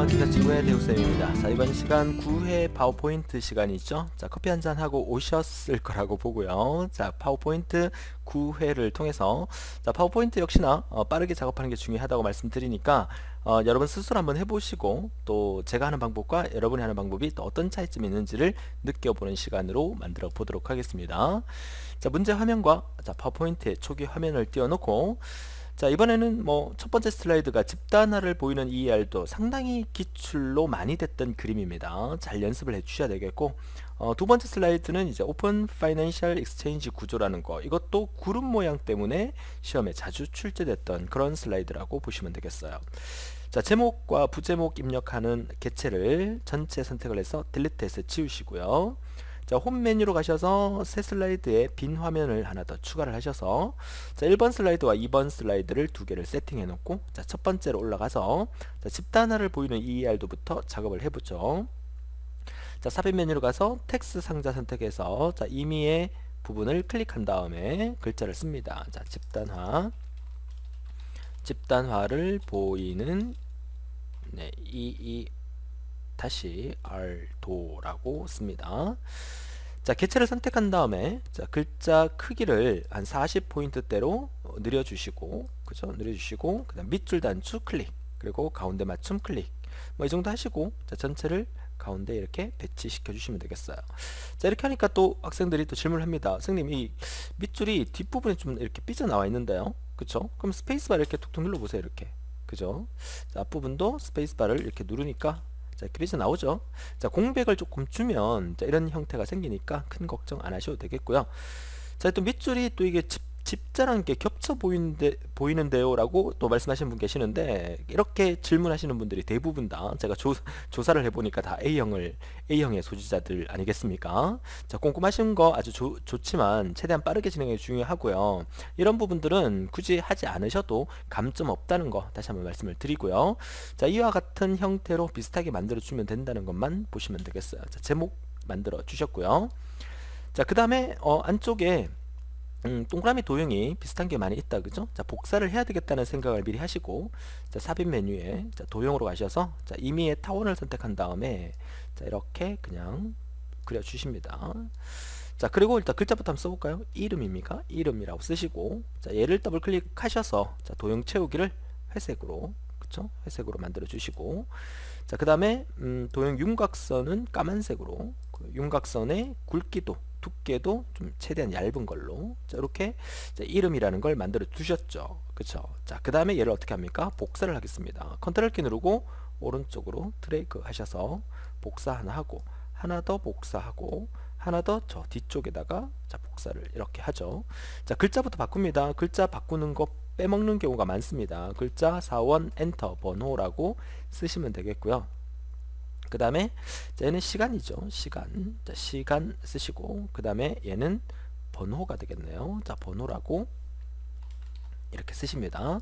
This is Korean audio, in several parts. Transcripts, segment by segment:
기자 친구의 대우쌤입니다. 자, 이번 시간 9회 파워포인트 시간이죠. 자, 커피 한잔 하고 오셨을 거라고 보고요. 자, 파워포인트 9회를 통해서 자, 파워포인트 역시나 빠르게 작업하는 게 중요하다고 말씀드리니까 여러분 스스로 한번 해보시고 또 제가 하는 방법과 여러분이 하는 방법이 또 어떤 차이점이 있는지를 느껴보는 시간으로 만들어 보도록 하겠습니다. 자, 문제 화면과 자, 파워포인트의 초기 화면을 띄워놓고 자, 이번에는 뭐 첫 번째 슬라이드가 집단화를 보이는 ER도 상당히 기출로 많이 됐던 그림입니다. 잘 연습을 해 주셔야 되겠고 두 번째 슬라이드는 이제 오픈 파이낸셜 익스체인지 구조라는 거, 이것도 구름 모양 때문에 시험에 자주 출제됐던 그런 슬라이드라고 보시면 되겠어요. 자, 제목과 부제목 입력하는 객체를 전체 선택을 해서 딜리트해서 지우시고요. 자, 홈 메뉴로 가셔서 새 슬라이드에 빈 화면을 하나 더 추가를 하셔서 자, 1번 슬라이드와 2번 슬라이드를 두 개를 세팅해 놓고 자, 첫 번째로 올라가서 자, 집단화를 보이는 ER도부터 작업을 해보죠. 자, 삽입 메뉴로 가서 텍스트 상자 선택해서 자, 임의의 부분을 클릭한 다음에 글자를 씁니다. 자, 집단화를 보이는 다시 R도라고 씁니다. 자, 개체를 선택한 다음에 자, 글자 크기를 한 40포인트대로 늘려주시고, 그죠? 늘려주시고, 그다음 밑줄 단추 클릭, 그리고 가운데 맞춤 클릭. 뭐 이 정도 하시고, 자, 전체를 가운데 이렇게 배치시켜 주시면 되겠어요. 자, 이렇게 하니까 또 학생들이 또 질문을 합니다. 선생님, 이 밑줄이 뒷부분에 좀 이렇게 삐져나와 있는데요, 그쵸? 그럼 스페이스바 이렇게 툭툭 눌러보세요. 이렇게, 그죠? 자, 앞부분도 스페이스바를 이렇게 누르니까 자, 이렇게 삐져 나오죠. 자, 공백을 조금 주면 자, 이런 형태가 생기니까 큰 걱정 안 하셔도 되겠고요. 자, 또 밑줄이 또 이게 집자라는 게 겹쳐 보이는데요 라고 또 말씀하시는 분 계시는데, 이렇게 질문하시는 분들이 대부분 다 제가 조사를 해보니까 다 A형의 소지자들 아니겠습니까? 자, 꼼꼼하신 거 아주 좋지만 최대한 빠르게 진행이 중요하고요. 이런 부분들은 굳이 하지 않으셔도 감점 없다는 거 다시 한번 말씀을 드리고요. 자, 이와 같은 형태로 비슷하게 만들어 주면 된다는 것만 보시면 되겠어요. 자, 제목 만들어 주셨고요. 자, 그 다음에 안쪽에 동그라미 도형이 비슷한 게 많이 있다, 그죠? 자, 복사를 해야 되겠다는 생각을 미리 하시고 자, 삽입 메뉴에 자, 도형으로 가셔서 자, 임의의 타원을 선택한 다음에 자, 이렇게 그냥 그려 주십니다. 자, 그리고 일단 글자부터 한번 써볼까요? 이름입니까? 이름이라고 쓰시고 자, 얘를 더블 클릭하셔서 자, 도형 채우기를 회색으로, 그쵸? 회색으로 만들어 주시고 자, 그 다음에 도형 윤곽선은 까만색으로, 그 윤곽선의 굵기도 두께도 좀 최대한 얇은 걸로 자, 이렇게 자, 이름이라는 걸 만들어 두셨죠, 그쵸? 자, 그 다음에 얘를 어떻게 합니까? 복사를 하겠습니다. 컨트롤 키 누르고 오른쪽으로 드래그 하셔서 복사 하나 하고 하나 더 복사하고 하나 더 저 뒤쪽에다가 자, 복사를 이렇게 하죠. 자, 글자부터 바꿉니다. 글자 바꾸는 거 빼먹는 경우가 많습니다. 글자 사원 엔터 번호라고 쓰시면 되겠고요. 그 다음에 얘는 시간이죠. 시간. 자, 시간 쓰시고 그 다음에 얘는 번호가 되겠네요. 자, 번호라고 이렇게 쓰십니다.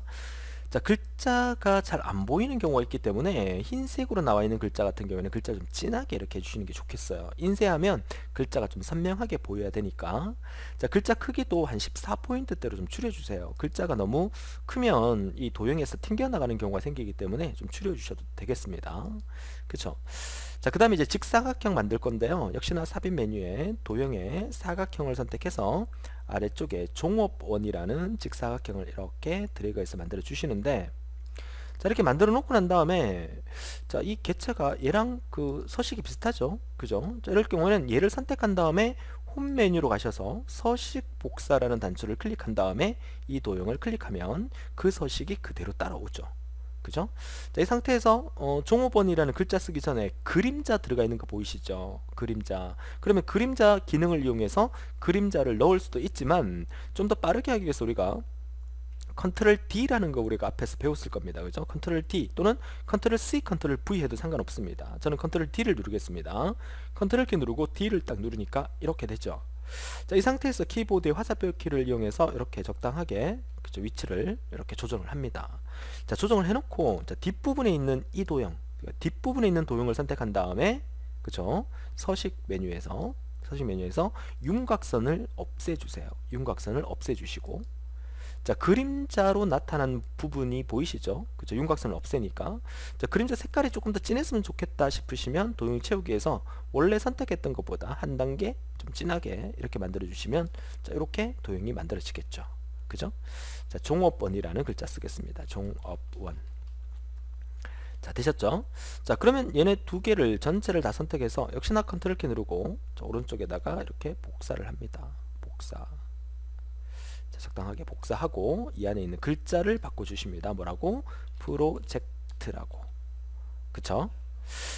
자, 글자가 잘 안 보이는 경우가 있기 때문에 흰색으로 나와 있는 글자 같은 경우에는 글자 좀 진하게 이렇게 해주시는 게 좋겠어요. 인쇄하면 글자가 좀 선명하게 보여야 되니까. 자, 글자 크기도 한 14포인트대로 좀 줄여주세요. 글자가 너무 크면 이 도형에서 튕겨나가는 경우가 생기기 때문에 좀 줄여주셔도 되겠습니다. 그쵸? 자, 그 다음에 이제 직사각형 만들 건데요. 역시나 삽입 메뉴에 도형의 사각형을 선택해서 아래쪽에 종업원이라는 직사각형을 이렇게 드래그해서 만들어 주시는데, 자, 이렇게 만들어 놓고 난 다음에 자, 이 개체가 얘랑 그 서식이 비슷하죠, 그죠? 자, 이럴 경우에는 얘를 선택한 다음에 홈 메뉴로 가셔서 서식 복사라는 단추를 클릭한 다음에 이 도형을 클릭하면 그 서식이 그대로 따라오죠, 그죠? 자, 이 상태에서 종업원이라는 글자 쓰기 전에 그림자 들어가 있는 거 보이시죠? 그림자. 그러면 그림자 기능을 이용해서 그림자를 넣을 수도 있지만 좀 더 빠르게 하기 위해서 우리가 컨트롤 D라는 거 우리가 앞에서 배웠을 겁니다. 그죠? 컨트롤 D 또는 컨트롤 C, 컨트롤 V 해도 상관없습니다. 저는 컨트롤 D를 누르겠습니다. 컨트롤 키 누르고 D를 딱 누르니까 이렇게 되죠. 자, 이 상태에서 키보드의 화살표 키를 이용해서 이렇게 적당하게, 그쵸, 위치를 이렇게 조정을 합니다. 자, 조정을 해놓고 자, 뒷부분에 있는 이 도형, 뒷부분에 있는 도형을 선택한 다음에, 그쵸, 서식 메뉴에서 윤곽선을 없애주세요. 윤곽선을 없애주시고 자, 그림자로 나타난 부분이 보이시죠? 그죠? 윤곽선을 없애니까. 자, 그림자 색깔이 조금 더 진했으면 좋겠다 싶으시면 도형 채우기에서 원래 선택했던 것보다 한 단계 좀 진하게 이렇게 만들어 주시면 자, 이렇게 도형이 만들어지겠죠. 그죠? 자, 종업원이라는 글자 쓰겠습니다. 종업원. 자, 되셨죠? 자, 그러면 얘네 두 개를 전체를 다 선택해서 역시나 컨트롤 키 누르고 자, 오른쪽에다가 이렇게 복사를 합니다. 복사. 자, 적당하게 복사하고 이 안에 있는 글자를 바꿔주십니다. 뭐라고? 프로젝트라고. 그쵸?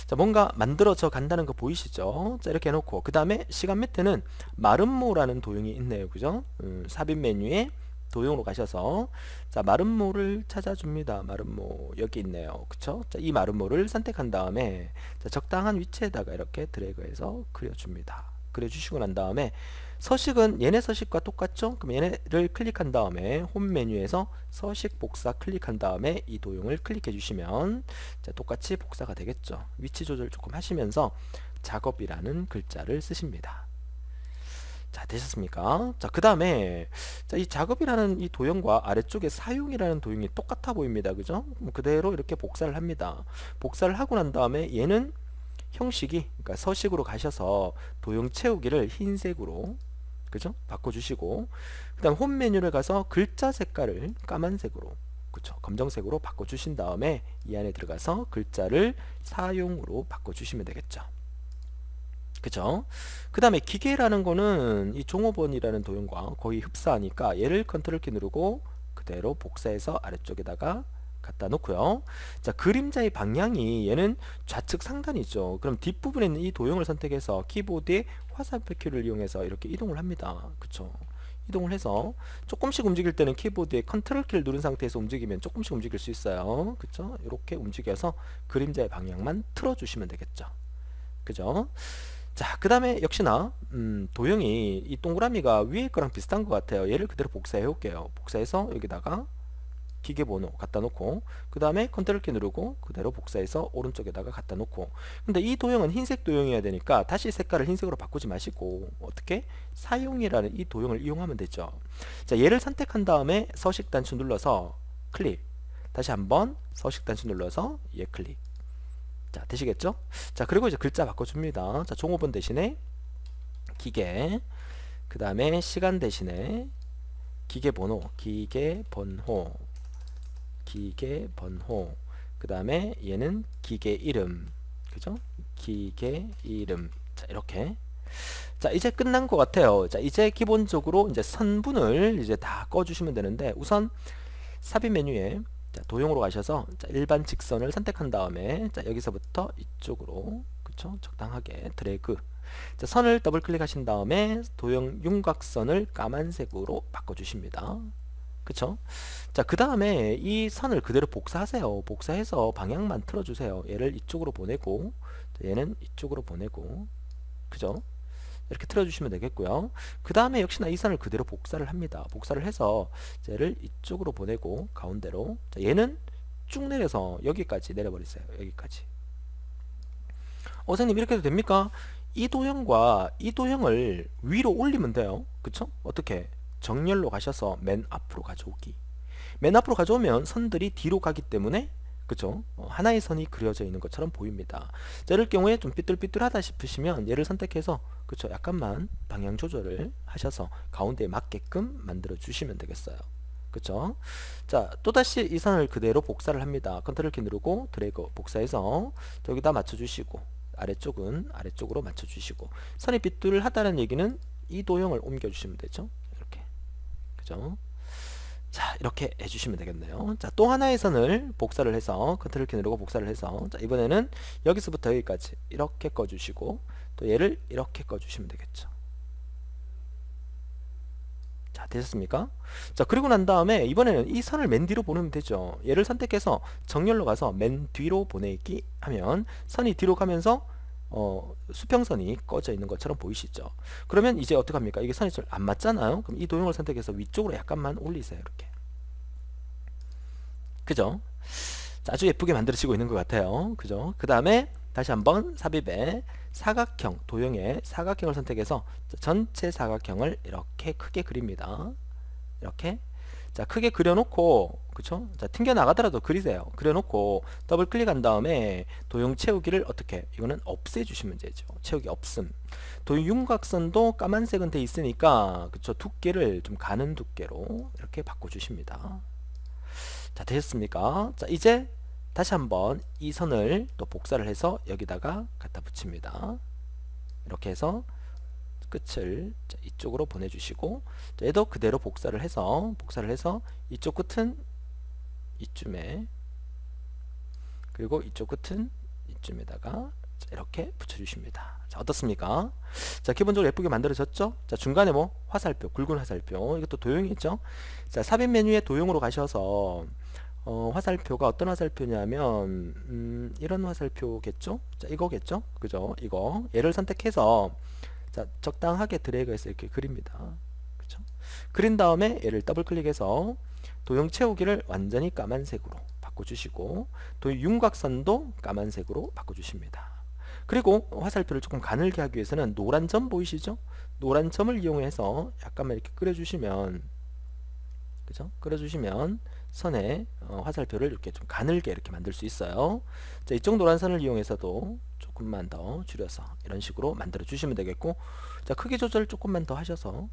자, 뭔가 만들어져 간다는 거 보이시죠? 자, 이렇게 해놓고 그 다음에 시간 밑에는 마름모라는 도형이 있네요. 그죠? 삽입 메뉴에 도형으로 가셔서 자, 마름모를 찾아줍니다. 마름모 여기 있네요. 그쵸? 자, 이 마름모를 선택한 다음에 자, 적당한 위치에다가 이렇게 드래그해서 그려줍니다. 그려주시고 난 다음에 서식은 얘네 서식과 똑같죠? 그럼 얘네를 클릭한 다음에 홈 메뉴에서 서식 복사 클릭한 다음에 이 도형을 클릭해 주시면 자, 똑같이 복사가 되겠죠. 위치 조절 조금 하시면서 작업이라는 글자를 쓰십니다. 자, 되셨습니까? 자, 그 다음에 이 작업이라는 이 도형과 아래쪽에 사용이라는 도형이 똑같아 보입니다. 그죠? 그대로 이렇게 복사를 합니다. 복사를 하고 난 다음에 얘는 형식이 그러니까 서식으로 가셔서 도형 채우기를 흰색으로 그죠? 바꿔주시고 그 다음 홈 메뉴를 가서 글자 색깔을 까만색으로 그쵸? 검정색으로 바꿔주신 다음에 이 안에 들어가서 글자를 사용으로 바꿔주시면 되겠죠. 그죠? 그 다음에 기계라는 거는 이 종업원이라는 도형과 거의 흡사하니까 얘를 컨트롤 키 누르고 그대로 복사해서 아래쪽에다가 갖다 놓고요. 자, 그림자의 방향이 얘는 좌측 상단이죠. 그럼 뒷부분에 있는 이 도형을 선택해서 키보드의 화살표 키를 이용해서 이렇게 이동을 합니다. 그쵸? 이동을 해서 조금씩 움직일 때는 키보드의 컨트롤 키를 누른 상태에서 움직이면 조금씩 움직일 수 있어요. 그쵸? 이렇게 움직여서 그림자의 방향만 틀어주시면 되겠죠. 그죠? 자, 그 다음에 역시나 도형이 이 동그라미가 위에 거랑 비슷한 것 같아요. 얘를 그대로 복사해 올게요. 복사해서 여기다가 기계번호 갖다 놓고 그 다음에 컨트롤 키 누르고 그대로 복사해서 오른쪽에다가 갖다 놓고 근데 이 도형은 흰색 도형이어야 되니까 다시 색깔을 흰색으로 바꾸지 마시고 어떻게? 사용이라는 이 도형을 이용하면 되죠. 자, 얘를 선택한 다음에 서식 단추 눌러서 클릭 다시 한번 서식 단추 눌러서 얘 클릭 자, 되시겠죠? 자, 그리고 이제 글자 바꿔줍니다. 자, 종업원 대신에 기계 그 다음에 시간 대신에 기계번호 그 다음에 얘는 기계 이름 그죠? 기계 이름 자, 이렇게 자, 이제 끝난 것 같아요. 자, 이제 기본적으로 이제 선분을 이제 다 꺼주시면 되는데 우선 삽입 메뉴에 자, 도형으로 가셔서 자, 일반 직선을 선택한 다음에 자, 여기서부터 이쪽으로 그쵸? 적당하게 드래그 자, 선을 더블 클릭하신 다음에 도형 윤곽선을 까만색으로 바꿔주십니다. 그쵸? 자, 그 다음에 이 선을 그대로 복사하세요. 복사해서 방향만 틀어주세요. 얘를 이쪽으로 보내고 얘는 이쪽으로 보내고 그죠? 이렇게 틀어주시면 되겠고요. 그 다음에 역시나 이 선을 그대로 복사를 합니다. 복사를 해서 얘를 이쪽으로 보내고 가운데로 자, 얘는 쭉 내려서 여기까지 내려버리세요. 여기까지. 선생님 이렇게 해도 됩니까? 이 도형과 이 도형을 위로 올리면 돼요. 그쵸? 어떻게? 정렬로 가셔서 맨 앞으로 가져오기. 맨 앞으로 가져오면 선들이 뒤로 가기 때문에 그쵸? 하나의 선이 그려져 있는 것처럼 보입니다. 자, 이럴 경우에 좀 삐뚤삐뚤하다 싶으시면 얘를 선택해서 그쵸? 약간만 방향 조절을 하셔서 가운데에 맞게끔 만들어 주시면 되겠어요. 그쵸? 자, 또다시 이 선을 그대로 복사를 합니다. 컨트롤 키 누르고 드래그 복사해서 여기다 맞춰 주시고 아래쪽은 아래쪽으로 맞춰 주시고 선이 삐뚤하다는 얘기는 이 도형을 옮겨 주시면 되죠. 이렇게. 그죠? 자, 이렇게 해주시면 되겠네요. 자, 또 하나의 선을 복사를 해서 컨트롤 키 누르고 복사를 해서 자, 이번에는 여기서부터 여기까지 이렇게 꺼주시고 또 얘를 이렇게 꺼주시면 되겠죠. 자, 되셨습니까? 자, 그리고 난 다음에 이번에는 이 선을 맨 뒤로 보내면 되죠. 얘를 선택해서 정렬로 가서 맨 뒤로 보내기 하면 선이 뒤로 가면서 수평선이 꺼져 있는 것처럼 보이시죠? 그러면 이제 어떻게 합니까? 이게 선이 잘 안 맞잖아요. 그럼 이 도형을 선택해서 위쪽으로 약간만 올리세요. 이렇게. 그죠? 자, 아주 예쁘게 만들어지고 있는 것 같아요. 그죠? 그 다음에 다시 한번 삽입에 사각형, 도형의 사각형을 선택해서 전체 사각형을 이렇게 크게 그립니다. 이렇게. 자, 크게 그려놓고, 그쵸? 자, 튕겨 나가더라도 그리세요. 그려놓고 더블 클릭한 다음에 도형 채우기를 어떻게? 이거는 없애주시면 되죠. 채우기 없음. 도형 윤곽선도 까만색은 돼 있으니까, 그쵸? 두께를 좀 가는 두께로 이렇게 바꿔주십니다. 자, 되셨습니까? 자, 이제 다시 한번 이 선을 또 복사를 해서 여기다가 갖다 붙입니다. 이렇게 해서 끝을 이쪽으로 보내주시고, 얘도 그대로 복사를 해서 이쪽 끝은 이쯤에, 그리고 이쪽 끝은 이쯤에다가 이렇게 붙여주십니다. 자, 어떻습니까? 자, 기본적으로 예쁘게 만들어졌죠? 자, 중간에 뭐 화살표, 굵은 화살표, 이것도 도형이 있죠? 자, 삽입 메뉴에 도형으로 가셔서 화살표가 어떤 화살표냐면 이런 화살표겠죠? 자, 이거겠죠? 그죠? 이거 얘를 선택해서 자, 적당하게 드래그해서 이렇게 그립니다. 그쵸? 그린 다음에 얘를 더블 클릭해서 도형 채우기를 완전히 까만색으로 바꿔주시고, 도형 윤곽선도 까만색으로 바꿔주십니다. 그리고 화살표를 조금 가늘게 하기 위해서는 노란 점 보이시죠? 노란 점을 이용해서 약간만 이렇게 그려주시면, 그죠? 그려주시면 선에 화살표를 이렇게 좀 가늘게 이렇게 만들 수 있어요. 자, 이쪽 노란 선을 이용해서도 조금만 더 줄여서 이런 식으로 만들어 주시면 되겠고, 자, 크기 조절 조금만 더 하셔서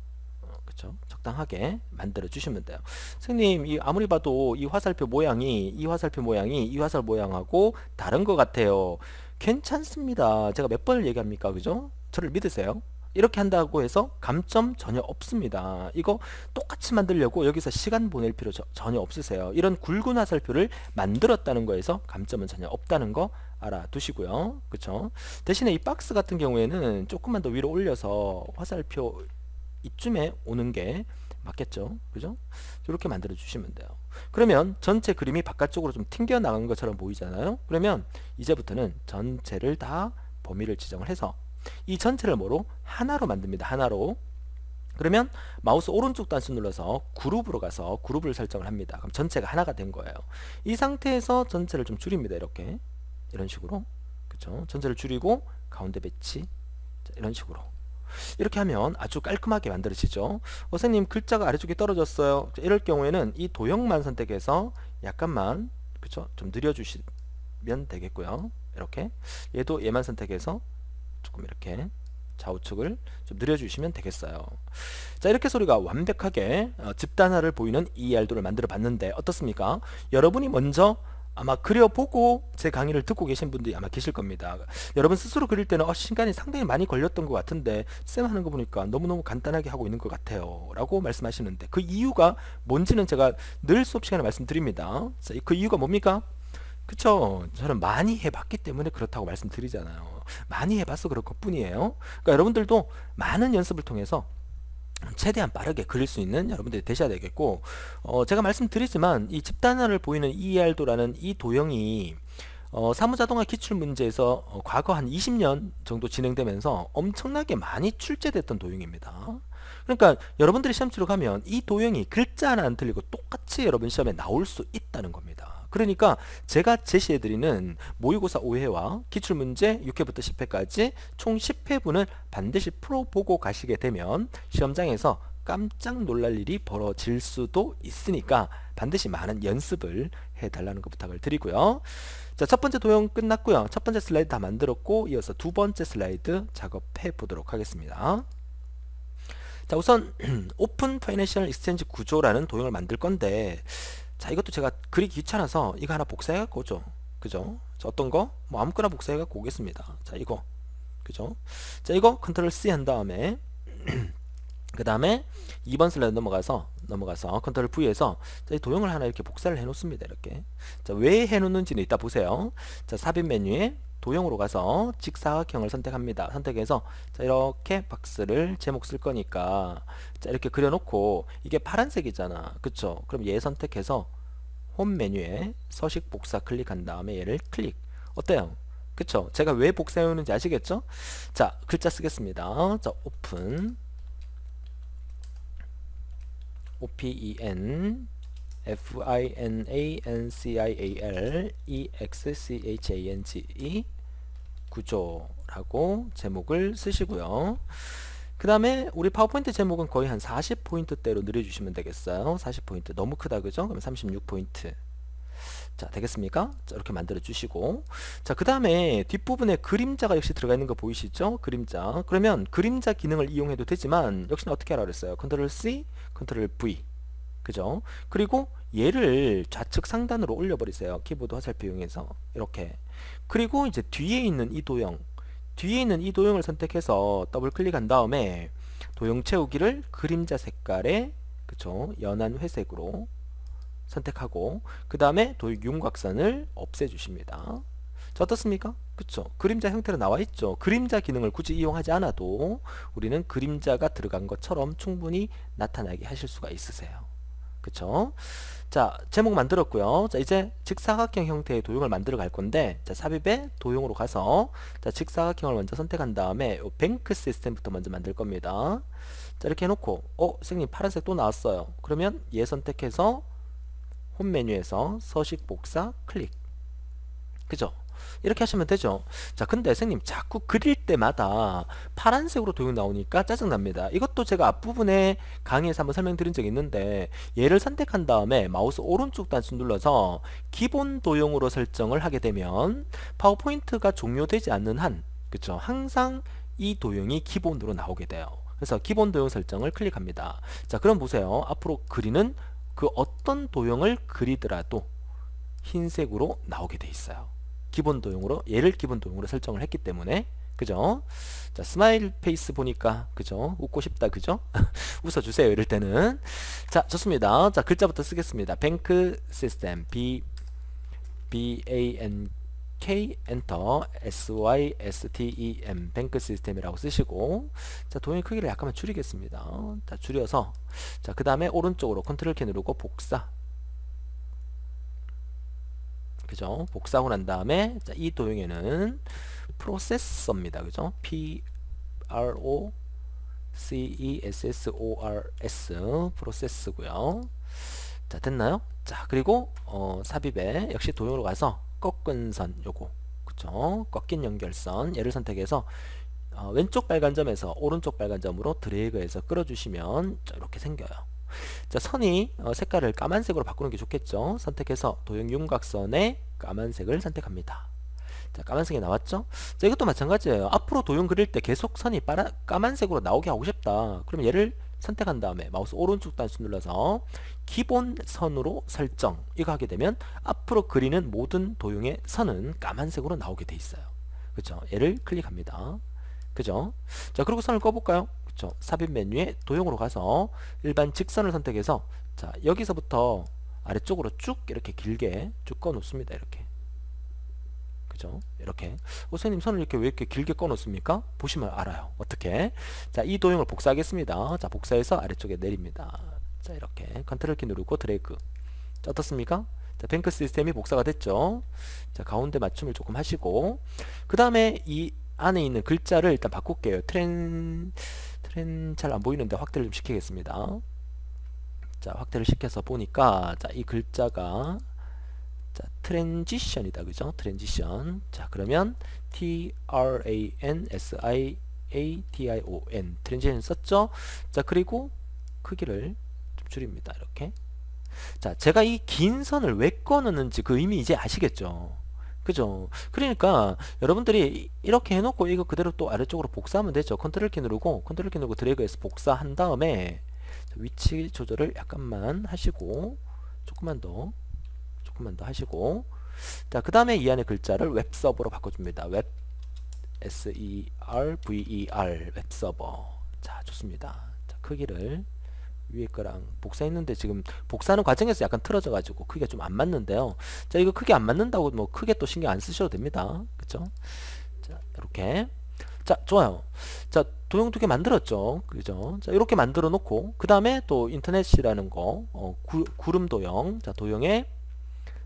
그쵸? 적당하게 만들어 주시면 돼요. 선생님, 이 아무리 봐도 이 화살표 모양이 이 화살 모양하고 다른 것 같아요. 괜찮습니다. 제가 몇 번을 얘기합니까? 그죠? 저를 믿으세요. 이렇게 한다고 해서 감점 전혀 없습니다. 이거 똑같이 만들려고 여기서 시간 보낼 필요 전혀 없으세요. 이런 굵은 화살표를 만들었다는 거에서 감점은 전혀 없다는 거 알아두시고요. 그쵸? 대신에 이 박스 같은 경우에는 조금만 더 위로 올려서 화살표 이쯤에 오는 게 맞겠죠? 그죠? 이렇게 만들어 주시면 돼요. 그러면 전체 그림이 바깥쪽으로 좀 튕겨 나간 것처럼 보이잖아요. 그러면 이제부터는 전체를 다 범위를 지정을 해서 이 전체를 뭐로? 하나로 만듭니다. 하나로. 그러면 마우스 오른쪽 단수 눌러서 그룹으로 가서 그룹을 설정을 합니다. 그럼 전체가 하나가 된 거예요. 이 상태에서 전체를 좀 줄입니다. 이렇게. 이런 식으로. 그쵸? 전체를 줄이고 가운데 배치. 자, 이런 식으로. 이렇게 하면 아주 깔끔하게 만들어지죠. 선생님, 글자가 아래쪽에 떨어졌어요. 자, 이럴 경우에는 이 도형만 선택해서 약간만, 그쵸? 좀 늘려주시면 되겠고요. 이렇게. 얘도 얘만 선택해서 조금 이렇게 좌우측을 좀 늘려주시면 되겠어요. 자, 이렇게 소리가 완벽하게 집단화를 보이는 ER도를 만들어 봤는데 어떻습니까? 여러분이 먼저 아마 그려보고 제 강의를 듣고 계신 분들이 아마 계실 겁니다. 여러분 스스로 그릴 때는 시간이 상당히 많이 걸렸던 것 같은데 쌤 하는 거 보니까 너무너무 간단하게 하고 있는 것 같아요 라고 말씀하시는데, 그 이유가 뭔지는 제가 늘 수업 시간에 말씀드립니다. 자, 그 이유가 뭡니까? 그쵸? 저는 많이 해봤기 때문에 그렇다고 말씀드리잖아요. 많이 해봐서 그럴 것 뿐이에요. 그러니까 여러분들도 많은 연습을 통해서 최대한 빠르게 그릴 수 있는 여러분들이 되셔야 되겠고, 제가 말씀드리지만 이 집단화를 보이는 ER도라는 이 도형이 사무자동화 기출문제에서 과거 한 20년 정도 진행되면서 엄청나게 많이 출제됐던 도형입니다. 그러니까 여러분들이 시험 치러 가면 이 도형이 글자 하나 안 틀리고 똑같이 여러분 시험에 나올 수 있다는 겁니다. 그러니까 제가 제시해드리는 모의고사 5회와 기출문제 6회부터 10회까지 총 10회분을 반드시 풀어보고 가시게 되면 시험장에서 깜짝 놀랄 일이 벌어질 수도 있으니까 반드시 많은 연습을 해달라는 거 부탁을 드리고요. 자, 첫 번째 도형 끝났고요. 첫 번째 슬라이드 다 만들었고, 이어서 두 번째 슬라이드 작업해 보도록 하겠습니다. 자, 우선 오픈 파이낸셜 익스체인지 구조라는 도형을 만들 건데, 자, 이것도 제가 그리기 귀찮아서 이거 하나 복사해 갖고 오죠. 그죠? 자, 어떤 거? 뭐 아무거나 복사해 갖고 오겠습니다. 자, 이거. 그죠? 자, 이거 컨트롤 C 한 다음에 그 다음에 2번 슬라이드 넘어가서 컨트롤 V에서 자, 이 도형을 하나 이렇게 복사를 해 놓습니다. 이렇게. 자, 왜 해 놓는지는 이따 보세요. 자, 삽입 메뉴에 도형으로 가서 직사각형을 선택합니다. 선택해서 자, 이렇게 박스를 제목 쓸 거니까 자, 이렇게 그려놓고, 이게 파란색이잖아. 그쵸? 그럼 얘 선택해서 홈 메뉴에 서식 복사 클릭한 다음에 얘를 클릭. 어때요? 그쵸? 제가 왜 복사해 오는지 아시겠죠? 자, 글자 쓰겠습니다. 자, 오픈 OPEN FINANCIAL EXCHANGE 구조라고 제목을 쓰시고요. 그 다음에 우리 파워포인트 제목은 거의 한 40포인트대로 늘려주시면 되겠어요. 40포인트 너무 크다 그죠? 그럼 36포인트. 자, 되겠습니까? 자, 이렇게 만들어 주시고, 자, 그 다음에 뒷부분에 그림자가 역시 들어가 있는 거 보이시죠? 그림자. 그러면 그림자 기능을 이용해도 되지만 역시나 어떻게 하라 그랬어요? 컨트롤 C, 컨트롤 V. 그죠? 그리고 얘를 좌측 상단으로 올려버리세요. 키보드 화살표 이용해서 이렇게. 그리고 이제 뒤에 있는 이 도형, 뒤에 있는 이 도형을 선택해서 더블 클릭한 다음에 도형 채우기를 그림자 색깔의, 그쵸, 연한 회색으로 선택하고, 그 다음에 도형 윤곽선을 없애주십니다. 자, 어떻습니까? 그쵸? 그림자 형태로 나와 있죠. 그림자 기능을 굳이 이용하지 않아도 우리는 그림자가 들어간 것처럼 충분히 나타나게 하실 수가 있으세요. 그쵸? 자, 제목 만들었고요. 자, 이제 직사각형 형태의 도형을 만들어 갈 건데, 자, 삽입에 도형으로 가서, 자, 직사각형을 먼저 선택한 다음에 요 뱅크 시스템부터 먼저 만들 겁니다. 자, 이렇게 해놓고, 선생님 파란색 또 나왔어요. 그러면 얘 선택해서 홈 메뉴에서 서식 복사 클릭. 그죠? 이렇게 하시면 되죠. 자, 근데 선생님 자꾸 그릴 때마다 파란색으로 도형 나오니까 짜증납니다. 이것도 제가 앞부분에 강의에서 한번 설명드린 적이 있는데, 얘를 선택한 다음에 마우스 오른쪽 단추 눌러서 기본 도형으로 설정을 하게 되면 파워포인트가 종료되지 않는 한, 그쵸, 항상 이 도형이 기본으로 나오게 돼요. 그래서 기본 도형 설정을 클릭합니다. 자, 그럼 보세요. 앞으로 그리는 그 어떤 도형을 그리더라도 흰색으로 나오게 돼 있어요. 기본 도형으로, 얘를 기본 도형으로 설정을 했기 때문에. 그죠? 자, 스마일 페이스 보니까, 그죠? 웃고 싶다, 그죠? 웃어주세요, 이럴 때는. 자, 좋습니다. 자, 글자부터 쓰겠습니다. 뱅크 시스템, B-A-N-K, 엔터, S-Y-S-T-E-M, 뱅크 시스템이라고 쓰시고, 자, 도형 크기를 약간만 줄이겠습니다. 자, 줄여서, 자, 그 다음에 오른쪽으로 컨트롤 키 누르고 복사. 그죠? 복사하고 난 다음에, 자, 이 도형에는 프로세서입니다. 그죠? P-R-O-C-E-S-S-O-R-S, 프로세스고요. 자, 됐나요? 자, 그리고 삽입에 역시 도형으로 가서 꺾은 선 요거, 그쵸? 꺾인 연결선 얘를 선택해서 왼쪽 빨간 점에서 오른쪽 빨간 점으로 드래그해서 끌어주시면 이렇게 생겨요. 자, 선이 색깔을 까만색으로 바꾸는 게 좋겠죠. 선택해서 도형 윤곽선에 까만색을 선택합니다. 자, 까만색이 나왔죠? 자, 이것도 마찬가지예요. 앞으로 도형 그릴 때 계속 선이 까만색으로 나오게 하고 싶다. 그럼 얘를 선택한 다음에 마우스 오른쪽 단추 눌러서 기본 선으로 설정, 이거 하게 되면 앞으로 그리는 모든 도형의 선은 까만색으로 나오게 돼 있어요. 그쵸? 얘를 클릭합니다. 그죠? 자, 그리고 선을 꺼볼까요? 그쵸? 삽입 메뉴에 도형으로 가서 일반 직선을 선택해서, 자, 여기서부터 아래쪽으로 쭉 이렇게 길게 쭉 꺼 놓습니다. 이렇게. 그죠? 이렇게. 선생님 선을 이렇게 왜 이렇게 길게 꺼 놓습니까? 보시면 알아요. 어떻게? 자, 이 도형을 복사하겠습니다. 자, 복사해서 아래쪽에 내립니다. 자, 이렇게 컨트롤 키 누르고 드래그. 자, 어떻습니까? 자, 뱅크 시스템이 복사가 됐죠. 자, 가운데 맞춤을 조금 하시고, 그 다음에 이 안에 있는 글자를 일단 바꿀게요. 트렌 잘 안 보이는데 확대를 좀 시키겠습니다. 자, 확대를 시켜서 보니까, 자, 이 글자가, 자, 트랜지션이다. 그죠? 트랜지션. 자, 그러면 T-R-A-N-S-I-A-T-I-O-N, 트랜지션 썼죠? 자, 그리고 크기를 좀 줄입니다. 이렇게. 자, 제가 이 긴 선을 왜 꺼놓는지 그 의미 이제 아시겠죠? 그죠? 그러니까 여러분들이 이렇게 해놓고 이거 그대로 또 아래쪽으로 복사하면 되죠. 컨트롤 키 누르고 드래그해서 복사한 다음에 위치 조절을 약간만 하시고, 조금만 더 하시고, 자, 그 다음에 이 안에 글자를 웹서버로 바꿔줍니다. 웹, S-E-R-V-E-R, 웹서버. 자, 좋습니다. 자, 크기를 위에 거랑 복사했는데 지금 복사하는 과정에서 약간 틀어져 가지고 크기가 좀 안 맞는데요. 자, 이거 크게 안 맞는다고 뭐 크게 또 신경 안 쓰셔도 됩니다. 그쵸? 자, 이렇게. 자, 좋아요. 자, 도형 두 개 만들었죠. 그죠? 자, 이렇게 만들어 놓고, 그 다음에 또 인터넷이라는 거, 구름 도형. 자, 도형에,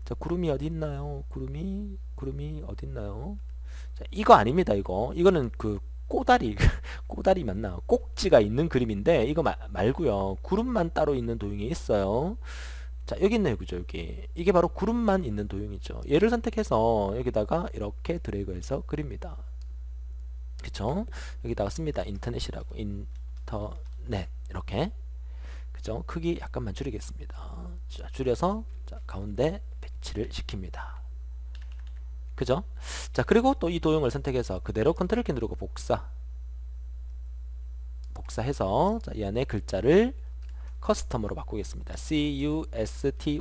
자, 구름이 어디 있나요? 구름이 어디 있나요? 자, 이거 아닙니다. 이거는 그 꼬다리 꼬다리 맞나? 꼭지가 있는 그림인데, 이거 말고요. 구름만 따로 있는 도형이 있어요. 자, 여기 있네요. 그죠? 여기. 이게 바로 구름만 있는 도형이죠. 얘를 선택해서 여기다가 이렇게 드래그해서 그립니다. 그쵸? 여기다가 씁니다. 인터넷이라고. 인터넷 이렇게 그죠? 크기 약간만 줄이겠습니다. 자, 줄여서 자, 가운데 배치를 시킵니다. 그죠? 자, 그리고 또 이 도형을 선택해서 그대로 컨트롤 키 누르고 복사해서 자, 이 안에 글자를 커스텀으로 바꾸겠습니다. CUSTOMER.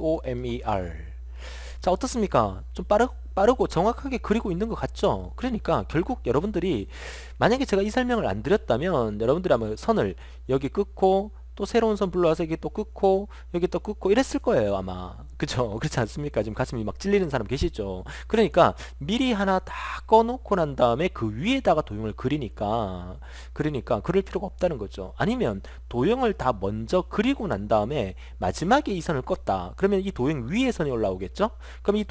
자, 어떻습니까? 좀 빠르고 정확하게 그리고 있는 것 같죠? 그러니까 결국 여러분들이 만약에 제가 이 설명을 안 드렸다면 여러분들이 아마 선을 여기 끊고 또 새로운 선 불러와서 여기 또 끊고 여기 또 끊고 이랬을 거예요 아마. 그죠? 그렇지 않습니까? 지금 가슴이 막 찔리는 사람 계시죠? 그러니까 미리 하나 다 꺼놓고 난 다음에 그 위에다가 도형을 그리니까 그릴 필요가 없다는 거죠. 아니면 도형을 다 먼저 그리고 난 다음에 마지막에 이 선을 껐다. 그러면 이 도형 위에 선이 올라오겠죠? 그럼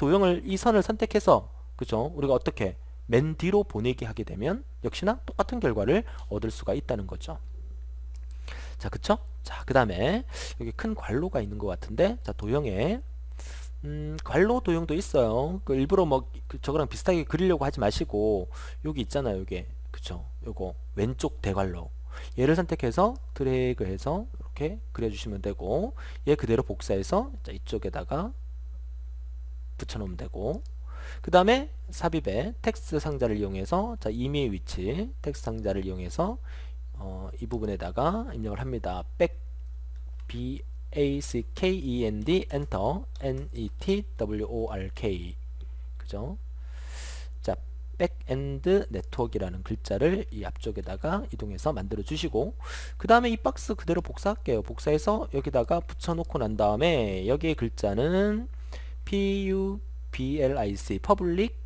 이 선을 선택해서 그죠? 우리가 어떻게 맨 뒤로 보내기 하게 되면 역시나 똑같은 결과를 얻을 수가 있다는 거죠. 자, 그쵸? 자, 그 다음에 여기 큰 괄호가 있는 것 같은데, 자, 도형에 괄호 도형도 있어요. 그 일부러 뭐 저거랑 비슷하게 그리려고 하지 마시고 여기 있잖아요. 요게 그쵸? 요거 왼쪽 대괄호 얘를 선택해서 드래그해서 이렇게 그려주시면 되고, 얘 그대로 복사해서 자, 이쪽에다가 붙여놓으면 되고, 그 다음에 삽입에 텍스트 상자를 이용해서 자, 임의의 위치 텍스트 상자를 이용해서 이 부분에다가 입력을 합니다. backend 엔터 network 그죠? 자, 백엔드 네트워크라는 글자를 이 앞쪽에다가 이동해서 만들어 주시고, 그 다음에 이 박스 그대로 복사할게요. 복사해서 여기다가 붙여놓고 난 다음에 여기의 글자는 public public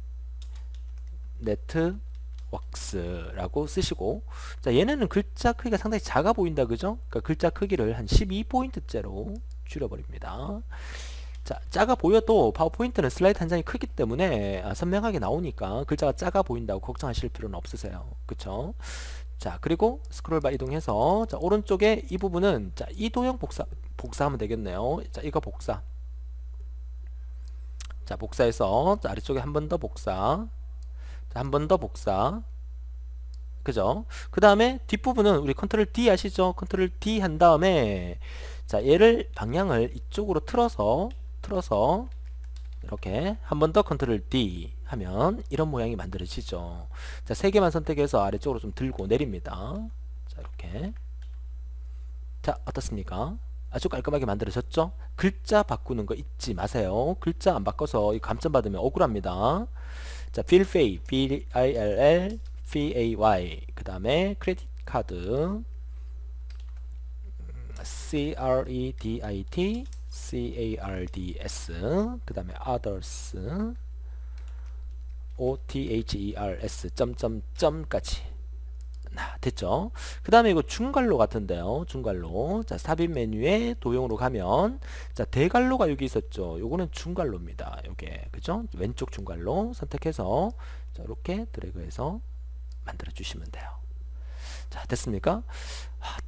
networks라고 쓰시고, 자, 얘네는 글자 크기가 상당히 작아 보인다 그죠? 그러니까 글자 크기를 한 12포인트째로 줄여버립니다. 자, 작아 보여도 파워포인트는 슬라이드 한 장이 크기 때문에 선명하게 나오니까 글자가 작아 보인다고 걱정하실 필요는 없으세요. 그쵸? 자, 그리고 스크롤바 이동해서 자, 오른쪽에 이 부분은 자, 이 도형 복사하면 되겠네요. 자, 이거 복사. 자, 복사해서 자, 아래쪽에 한 번 더 복사. 자, 한 번 더 복사. 그죠? 그 다음에 뒷부분은 우리 컨트롤 D 아시죠? 컨트롤 D 한 다음에 자, 얘를 방향을 이쪽으로 틀어서 이렇게 한 번 더 컨트롤 D 하면 이런 모양이 만들어지죠. 자, 세 개만 선택해서 아래쪽으로 좀 들고 내립니다. 자, 이렇게. 자, 어떻습니까? 아주 깔끔하게 만들어졌죠? 글자 바꾸는 거 잊지 마세요. 글자 안 바꿔서 이 감점 받으면 억울합니다. 자, 필페이, P-I-L-L, P-A-Y, 그 다음에 크레딧 카드, C-R-E-D-I-T, C-A-R-D-S, 그 다음에 others, O-T-H-E-R-S, 점점점까지. 됐죠? 그 다음에 이거 중괄호 같은데요. 중괄호. 자, 삽입 메뉴에 도형으로 가면 자, 대괄호가 여기 있었죠. 요거는 중괄호입니다. 요게 그죠? 왼쪽 중괄호 선택해서 자, 이렇게 드래그해서 만들어 주시면 돼요. 자, 됐습니까?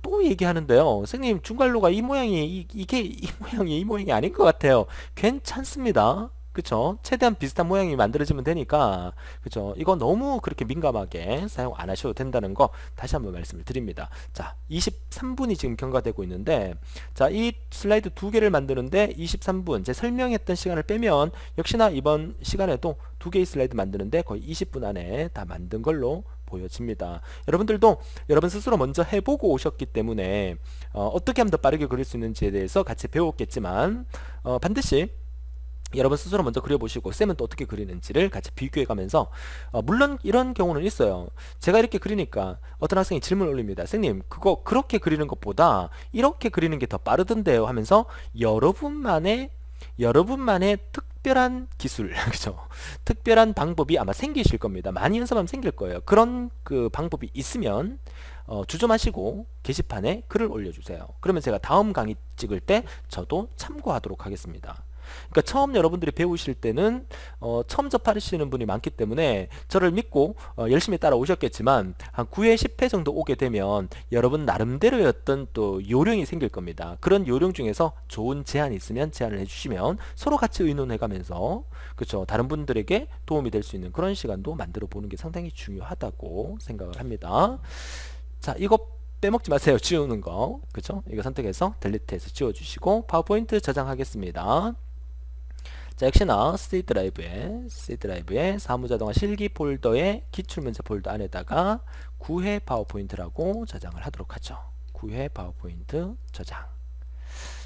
또 얘기하는데요. 선생님, 중괄호가 이 모양이 이 모양이 아닌 것 같아요. 괜찮습니다. 그쵸? 최대한 비슷한 모양이 만들어지면 되니까, 그쵸? 이거 너무 그렇게 민감하게 사용 안 하셔도 된다는 거 다시 한번 말씀을 드립니다. 자, 23분이 지금 경과되고 있는데, 자, 이 슬라이드 두 개를 만드는데 23분, 제 설명했던 시간을 빼면 역시나 이번 시간에도 두 개의 슬라이드 만드는데 거의 20분 안에 다 만든 걸로 보여집니다. 여러분들도 여러분 스스로 먼저 해보고 오셨기 때문에 어떻게 하면 더 빠르게 그릴 수 있는지에 대해서 같이 배웠겠지만 반드시 여러분 스스로 먼저 그려보시고 쌤은 또 어떻게 그리는지를 같이 비교해가면서 물론 이런 경우는 있어요. 제가 이렇게 그리니까 어떤 학생이 질문을 올립니다. 선생님, 그거 그렇게 그리는 것보다 이렇게 그리는 게 더 빠르던데요 하면서 여러분만의 특별한 기술, 그죠? 특별한 방법이 아마 생기실 겁니다. 많이 연습하면 생길 거예요. 그런 그 방법이 있으면 주저마시고 게시판에 글을 올려주세요. 그러면 제가 다음 강의 찍을 때 저도 참고하도록 하겠습니다. 그러니까 처음 여러분들이 배우실 때는 처음 접하시는 분이 많기 때문에 저를 믿고 열심히 따라오셨겠지만 한 9회 10회 정도 오게 되면 여러분 나름대로의 어떤 또 요령이 생길 겁니다. 그런 요령 중에서 좋은 제안이 있으면 제안을 해주시면 서로 같이 의논해가면서 그렇죠, 다른 분들에게 도움이 될 수 있는 그런 시간도 만들어 보는 게 상당히 중요하다고 생각을 합니다. 자, 이거 빼먹지 마세요. 지우는 거. 그죠? 이거 선택해서 델리트해서 지워주시고 파워포인트 저장하겠습니다. 자, 역시나 C 드라이브에 사무자동화 실기 폴더에 기출문제 폴더 안에다가 9회 파워포인트라고 저장을 하도록 하죠. 9회 파워포인트 저장.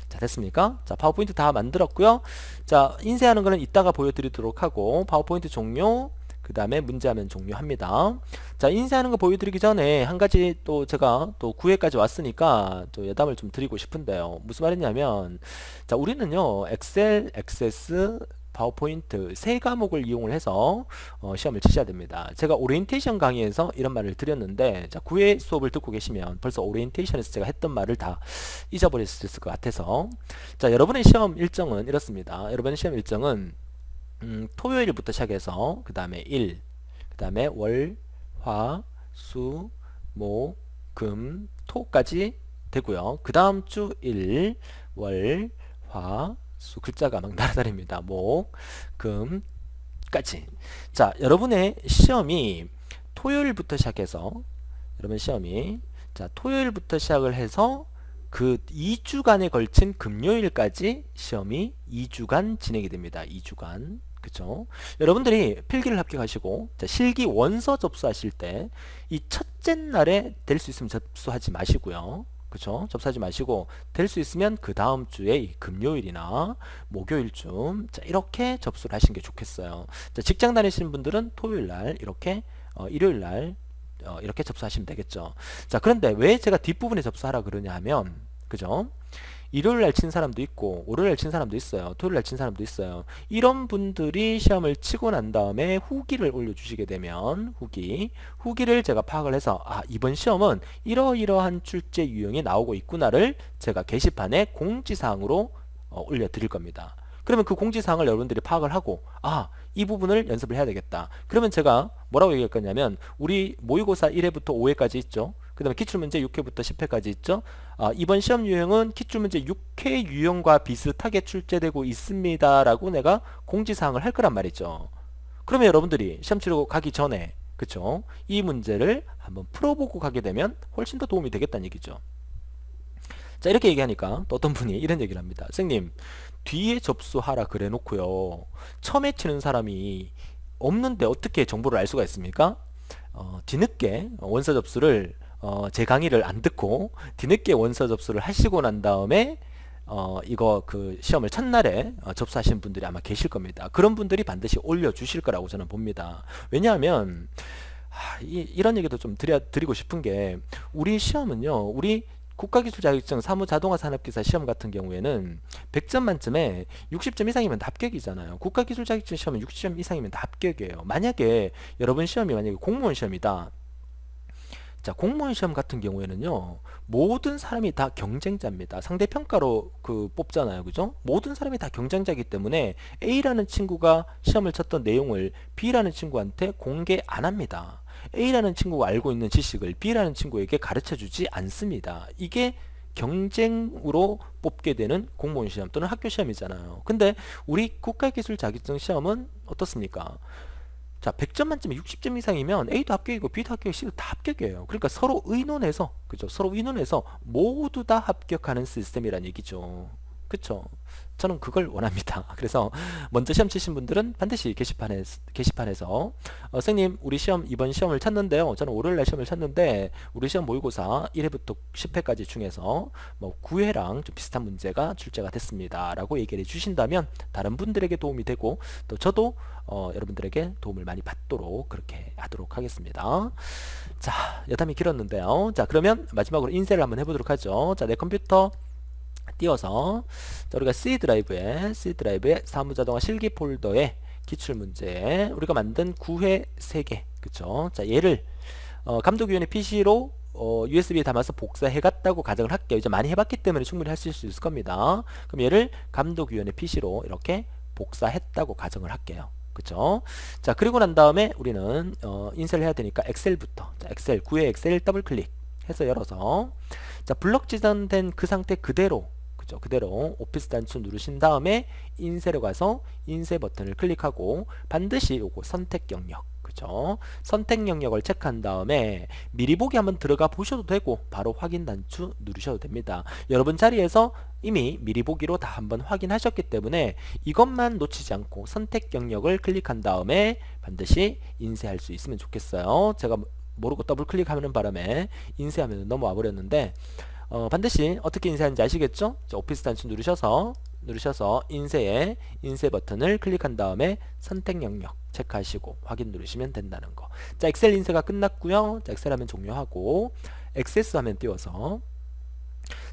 자, 됐습니까? 자, 파워포인트 다 만들었고요. 자, 인쇄하는 거는 이따가 보여드리도록 하고 파워포인트 종료, 그 다음에 문제하면 종료합니다. 자, 인쇄하는 거 보여드리기 전에 한 가지 또 제가 또 9회까지 왔으니까 또 예담을 좀 드리고 싶은데요. 무슨 말이냐면, 자, 우리는요 엑셀, 액세스, 파워포인트 세 과목을 이용을 해서 시험을 치셔야 됩니다. 제가 오리엔테이션 강의에서 이런 말을 드렸는데, 자, 9회 수업을 듣고 계시면 벌써 오리엔테이션에서 제가 했던 말을 다 잊어버렸을 것 같아서, 자, 여러분의 시험 일정은 이렇습니다. 여러분의 시험 일정은 토요일부터 시작해서 그 다음에 일, 그 다음에 월, 화, 수, 목, 금, 토까지 되고요. 그 다음 주 일, 월, 화, 수, 글자가 막 날아다닙니다. 목, 금까지. 자, 여러분의 시험이 토요일부터 시작해서, 여러분 시험이, 자, 토요일부터 시작을 해서 그 2주간에 걸친 금요일까지 시험이 2주간 진행이 됩니다. 2주간. 그쵸? 여러분들이 필기를 합격하시고, 자, 실기 원서 접수하실 때 이 첫째 날에 될 수 있으면 접수하지 마시고요. 그쵸? 접수하지 마시고 될 수 있으면 그 다음 주에 이 금요일이나 목요일쯤, 자, 이렇게 접수를 하시는 게 좋겠어요. 자, 직장 다니시는 분들은 토요일 날 이렇게, 일요일 날 이렇게 접수하시면 되겠죠. 자, 그런데 왜 제가 뒷부분에 접수하라 그러냐 하면, 그죠? 일요일날 친 사람도 있고 월요일날 친 사람도 있어요. 토요일날 친 사람도 있어요. 이런 분들이 시험을 치고 난 다음에 후기를 올려주시게 되면 후기를 제가 파악을 해서, 아, 이번 시험은 이러이러한 출제 유형이 나오고 있구나를 제가 게시판에 공지사항으로 올려드릴 겁니다. 그러면 그 공지사항을 여러분들이 파악을 하고, 아, 이 부분을 연습을 해야 되겠다. 그러면 제가 뭐라고 얘기할 거냐면, 우리 모의고사 1회부터 5회까지 있죠. 그 다음에 기출문제 6회부터 10회까지 있죠. 이번 시험 유형은 기출문제 6회 유형과 비슷하게 출제되고 있습니다 라고 내가 공지사항을 할 거란 말이죠. 그러면 여러분들이 시험 치르고 가기 전에, 그쵸, 이 문제를 한번 풀어보고 가게 되면 훨씬 더 도움이 되겠다는 얘기죠. 자, 이렇게 얘기하니까 또 어떤 분이 이런 얘기를 합니다. 선생님, 뒤에 접수하라 그래 놓고요, 처음에 치는 사람이 없는데 어떻게 정보를 알 수가 있습니까? 뒤늦게 원서 접수를, 제 강의를 안 듣고 뒤늦게 원서 접수를 하시고 난 다음에 이거 그 시험을 첫날에 접수하신 분들이 아마 계실 겁니다. 그런 분들이 반드시 올려주실 거라고 저는 봅니다. 왜냐하면 이런 얘기도 좀 드리고 싶은 게, 우리 시험은요, 우리 국가기술자격증 사무자동화 산업기사 시험 같은 경우에는 100점 만점에 60점 이상이면 다 합격이잖아요. 국가기술자격증 시험은 60점 이상이면 다 합격이에요. 만약에 여러분 시험이 만약에 공무원 시험이다. 자, 공무원 시험 같은 경우에는요, 모든 사람이 다 경쟁자입니다. 상대평가로 뽑잖아요. 그죠? 모든 사람이 다 경쟁자이기 때문에 A라는 친구가 시험을 쳤던 내용을 B라는 친구한테 공개 안 합니다. A라는 친구가 알고 있는 지식을 B라는 친구에게 가르쳐 주지 않습니다. 이게 경쟁으로 뽑게 되는 공무원 시험 또는 학교 시험이잖아요. 근데 우리 국가기술 자격증 시험은 어떻습니까? 자, 100점 만점에 60점 이상이면 A도 합격이고 B도 합격이고 C도 다 합격이에요. 그러니까 서로 의논해서, 그죠? 서로 의논해서 모두 다 합격하는 시스템이란 얘기죠. 그쵸? 저는 그걸 원합니다. 그래서 먼저 시험 치신 분들은 반드시 게시판에서 선생님, 우리 시험 이번 시험을 쳤는데요, 저는 월요일날 시험을 쳤는데 우리 시험 모의고사 1회부터 10회까지 중에서 뭐 9회랑 좀 비슷한 문제가 출제가 됐습니다 라고 얘기를 해주신다면 다른 분들에게 도움이 되고, 또 저도 여러분들에게 도움을 많이 받도록 그렇게 하도록 하겠습니다. 자, 여담이 길었는데요. 자, 그러면 마지막으로 인쇄를 한번 해보도록 하죠. 자, 내 컴퓨터 띄워서, 자, 우리가 C 드라이브에 사무자동화 실기 폴더에 기출문제 우리가 만든 9회 3개, 그쵸? 자, 얘를 감독위원회 PC로 USB에 담아서 복사해 갔다고 가정을 할게요. 이제 많이 해봤기 때문에 충분히 하실 수 있을 겁니다. 그럼 얘를 감독위원회 PC로 이렇게 복사했다고 가정을 할게요. 그쵸? 자, 그리고 난 다음에 우리는 인쇄를 해야 되니까 엑셀부터, 자, 엑셀 9회 엑셀 더블 클릭 해서 열어서, 자, 블럭 지정된 그 상태 그대로, 그죠? 그대로 오피스 단추 누르신 다음에 인쇄로 가서 인쇄 버튼을 클릭하고 반드시 요거 선택 영역, 그죠? 선택 영역을 체크한 다음에 미리 보기 한번 들어가 보셔도 되고 바로 확인 단추 누르셔도 됩니다. 여러분 자리에서 이미 미리 보기로 다 한번 확인하셨기 때문에 이것만 놓치지 않고 선택 영역을 클릭한 다음에 반드시 인쇄할 수 있으면 좋겠어요. 제가 모르고 더블 클릭하는 바람에 인쇄하면 넘어와 버렸는데 반드시 어떻게 인쇄하는지 아시겠죠? 오피스 단추 누르셔서 인쇄에 인쇄 버튼을 클릭한 다음에 선택 영역 체크하시고 확인 누르시면 된다는 거. 자, 엑셀 인쇄가 끝났고요. 자, 엑셀 화면 종료하고 액세스 화면 띄워서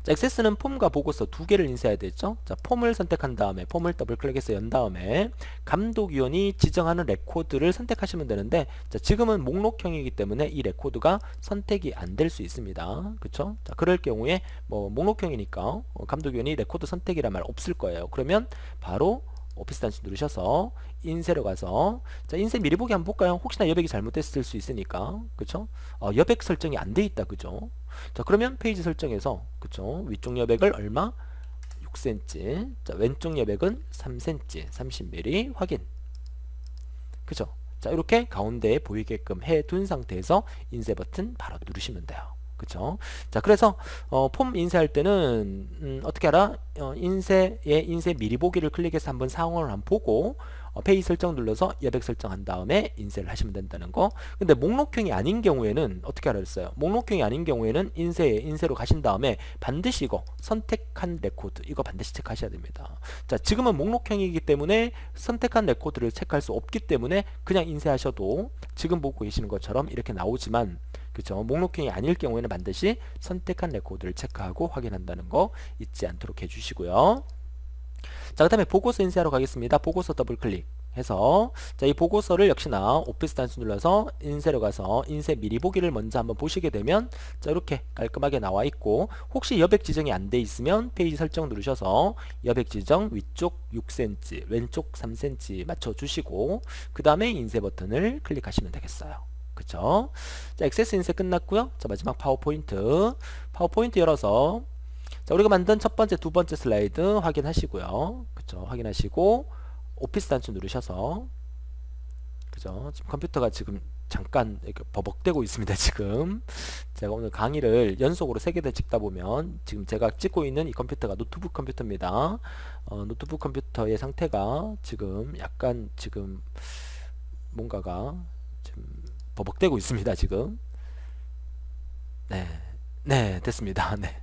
자, 액세스는 폼과 보고서 두 개를 인쇄해야 되죠. 자, 폼을 선택한 다음에 폼을 더블 클릭해서 연 다음에 감독위원이 지정하는 레코드를 선택하시면 되는데 자, 지금은 목록형이기 때문에 이 레코드가 선택이 안 될 수 있습니다. 그쵸? 자, 그럴 경우에 뭐 목록형이니까 감독위원이 레코드 선택이란 말 없을 거예요. 그러면 바로 오피스 단추 누르셔서 인쇄로 가서 자, 인쇄 미리 보기 한번 볼까요? 혹시나 여백이 잘못됐을 수 있으니까 그쵸? 여백 설정이 안 돼 있다 그죠? 자, 그러면 페이지 설정에서 그쵸? 위쪽 여백을 얼마? 6cm. 자, 왼쪽 여백은 3cm, 30mm 확인. 그죠? 자, 이렇게 가운데에 보이게끔 해 둔 상태에서 인쇄 버튼 바로 누르시면 돼요. 그쵸? 자, 그래서 폼 인쇄할 때는 어떻게 하라? 인쇄 미리 보기를 클릭해서 한번 상황을 한번 보고 페이지 설정 눌러서 여백 설정한 다음에 인쇄를 하시면 된다는 거. 근데 목록형이 아닌 경우에는 어떻게 하라 했어요? 목록형이 아닌 경우에는 인쇄로 가신 다음에 반드시 이거 선택한 레코드 이거 반드시 체크하셔야 됩니다. 자, 지금은 목록형이기 때문에 선택한 레코드를 체크할 수 없기 때문에 그냥 인쇄하셔도 지금 보고 계시는 것처럼 이렇게 나오지만 그쵸? 목록형이 아닐 경우에는 반드시 선택한 레코드를 체크하고 확인한다는 거 잊지 않도록 해주시고요. 자, 그 다음에 보고서 인쇄하러 가겠습니다. 보고서 더블 클릭해서 자, 이 보고서를 역시나 오피스 단추 눌러서 인쇄로 가서 인쇄 미리 보기를 먼저 한번 보시게 되면 자, 이렇게 깔끔하게 나와 있고 혹시 여백 지정이 안 돼 있으면 페이지 설정 누르셔서 여백 지정 위쪽 6cm 왼쪽 3cm 맞춰 주시고 그 다음에 인쇄 버튼을 클릭하시면 되겠어요. 그쵸? 자, 액세스 인쇄 끝났고요. 자, 마지막 파워포인트 열어서 자, 우리가 만든 첫 번째, 두 번째 슬라이드 확인하시고요. 그쵸? 확인하시고 오피스 단추 누르셔서 그죠? 지금 컴퓨터가 지금 잠깐 이렇게 버벅대고 있습니다. 지금 제가 오늘 강의를 연속으로 3개를 찍다 보면 지금 제가 찍고 있는 이 컴퓨터가 노트북 컴퓨터입니다. 노트북 컴퓨터의 상태가 지금 약간 지금 뭔가가 지금 버벅대고 있습니다. 지금 네 됐습니다. 네.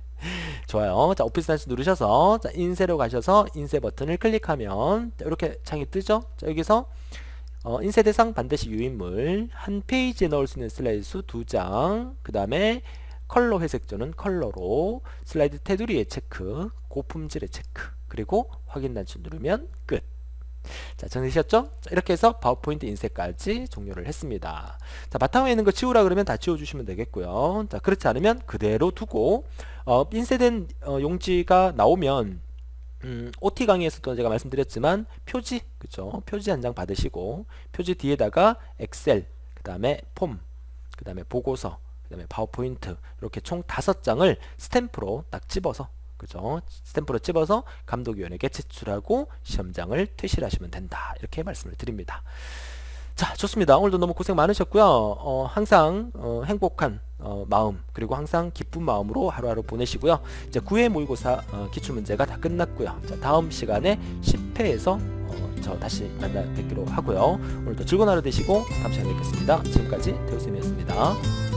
좋아요. 자, 오피스 단추 누르셔서 자, 인쇄로 가셔서 인쇄 버튼을 클릭하면 자, 이렇게 창이 뜨죠. 자, 여기서 인쇄 대상 반드시 유인물 한 페이지에 넣을 수 있는 슬라이드 수 2장 그 다음에 컬러 회색조는 컬러로 슬라이드 테두리의 체크 고품질의 체크 그리고 확인 단추 누르면 끝. 자, 정리되셨죠? 자, 이렇게 해서 파워포인트 인쇄까지 종료를 했습니다. 자, 바탕에 있는 거 지우라 그러면 다 지워주시면 되겠고요. 자, 그렇지 않으면 그대로 두고 인쇄된 용지가 나오면 OT 강의에서도 제가 말씀드렸지만 표지, 그쵸? 표지 한 장 받으시고 표지 뒤에다가 엑셀, 그 다음에 폼, 그 다음에 보고서, 그 다음에 파워포인트 이렇게 총 5장을 스탬프로 딱 집어서 그죠? 스탬프로 집어서 감독위원에게 제출하고 시험장을 퇴실하시면 된다. 이렇게 말씀을 드립니다. 자, 좋습니다. 오늘도 너무 고생 많으셨고요. 항상 행복한 마음 그리고 항상 기쁜 마음으로 하루하루 보내시고요. 이제 9회 모의고사 기출문제가 다 끝났고요. 자, 다음 시간에 10회에서 저 다시 만나 뵙기로 하고요. 오늘도 즐거운 하루 되시고 다음 시간에 뵙겠습니다. 지금까지 태우쌤이었습니다.